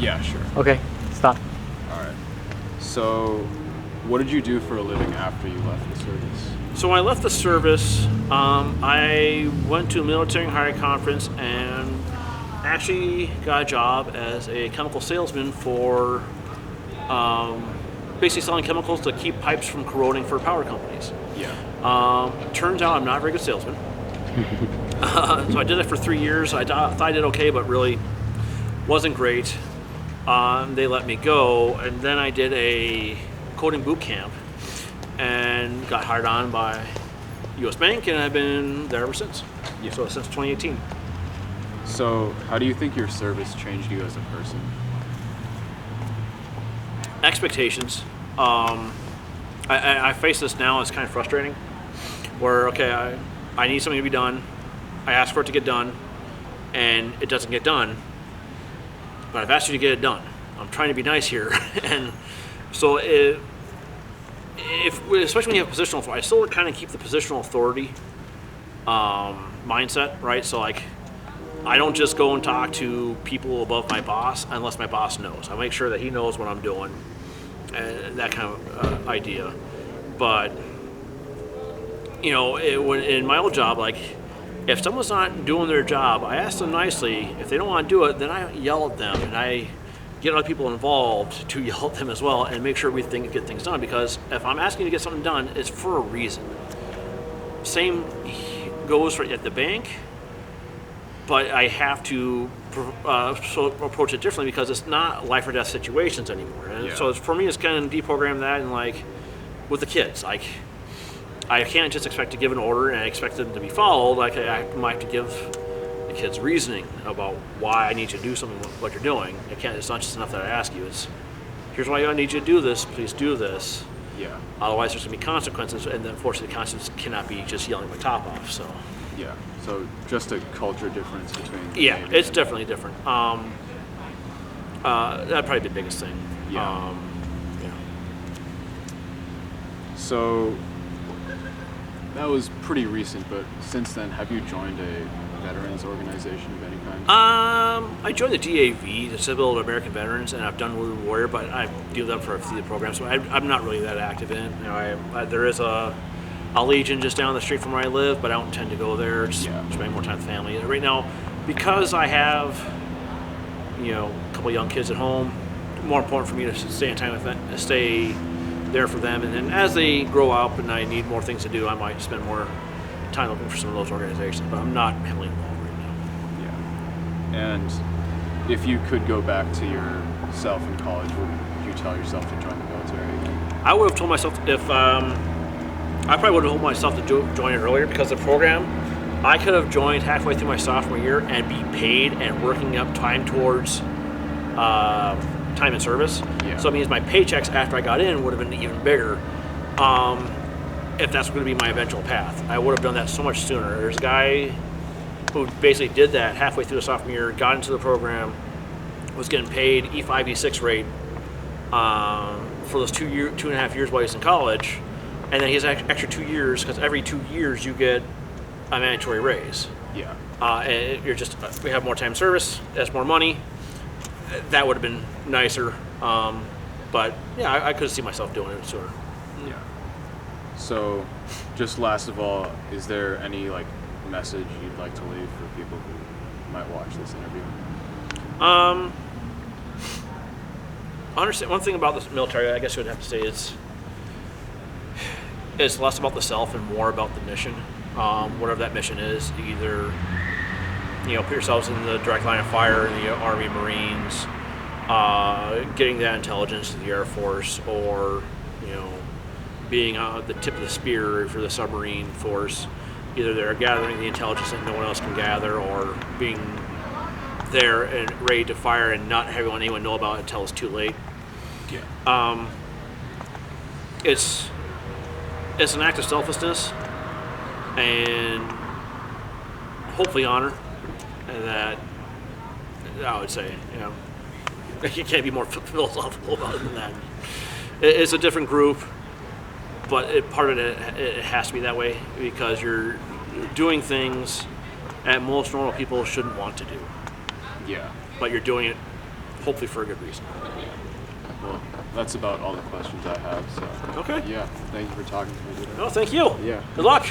Yeah, sure. Okay, stop. All right. So, what did you do for a living after you left the service? So when I left the service, I went to a military hiring conference and actually got a job as a chemical salesman for basically selling chemicals to keep pipes from corroding for power companies. Yeah. Turns out I'm not a very good salesman. So I did it for 3 years. I thought I did okay, but really wasn't great. They let me go, and then I did a coding boot camp and got hired on by U.S. Bank, and I've been there ever since. Yeah. So since 2018. So, how do you think your service changed you as a person? Expectations. I face this now. It's kind of frustrating. Where I need something to be done. I ask for it to get done, and it doesn't get done. But I've asked you to get it done. I'm trying to be nice here, and so especially when you have positional authority, I still kind of keep the positional authority mindset, right? So like, I don't just go and talk to people above my boss unless my boss knows. I make sure that he knows what I'm doing, and that kind of idea. But in my old job, like, if someone's not doing their job, I ask them nicely. If they don't want to do it, then I yell at them, and I get other people involved to yell at them as well and make sure we get things done. Because if I'm asking you to get something done, it's for a reason. Same goes at the bank, but I have to approach it differently because it's not life or death situations anymore. And Yeah. so for me, it's kind of deprogram that, and like with the kids, like, I can't just expect to give an order and expect them to be followed. Like, I might have to give the kids reasoning about why I need you to do something, what you're doing. It's not just enough that I ask you. It's, here's why I need you to do this. Please do this. Yeah. Otherwise, there's going to be consequences, and then unfortunately, the consequences cannot be just yelling my top off. So. Yeah. So just a culture difference between. Yeah, Navy it's and- definitely different. That'd probably be the biggest thing. Yeah. Yeah. So that was pretty recent, but since then, have you joined a veterans organization of any kind? I joined the DAV, the Civil American Veterans, and I've done Wounded Warrior, but I do that for a few programs, so I'm not really that active in it. There is a Legion just down the street from where I live, but I don't tend to go there. Just spending more time with family. And right now, because I have a couple young kids at home, more important for me to stay in time with them, stay there for them, and then as they grow up and I need more things to do, I might spend more time looking for some of those organizations, but I'm not heavily involved right now. Yeah. And if you could go back to yourself in college, would you tell yourself to join the military again? I would have told myself I probably would have told myself to join it earlier, because the program, I could have joined halfway through my sophomore year and be paid and working up time towards time in service. Yeah. So it means my paychecks after I got in would have been even bigger. If that's going to be my eventual path, I would have done that so much sooner. There's a guy who basically did that halfway through the sophomore year, got into the program, was getting paid E5, E6 rate for those 2.5 years while he was in college, and then he has an extra 2 years, because every 2 years you get a mandatory raise. Yeah. And we have more time in service, that's more money. That would have been nicer, but yeah, I could see myself doing it sooner. Yeah. So, just last of all, is there any message you'd like to leave for people who might watch this interview? Understand one thing about the military, I guess you would have to say it's less about the self and more about the mission. Whatever that mission is, either put yourselves in the direct line of fire in the Army, Marines, getting that intelligence to the Air Force, or being the tip of the spear for the submarine force. Either they're gathering the intelligence that no one else can gather, or being there and ready to fire and not having anyone know about it until it's too late. Yeah. It's an act of selflessness and hopefully honor, and that I would say, you can't be more philosophical about it than that. It's a different group, but part of it has to be that way, because you're doing things that most normal people shouldn't want to do. Yeah. But you're doing it hopefully for a good reason. Well, that's about all the questions I have. So Okay. yeah, thank you for talking to me today. No, thank you. Yeah. Good luck.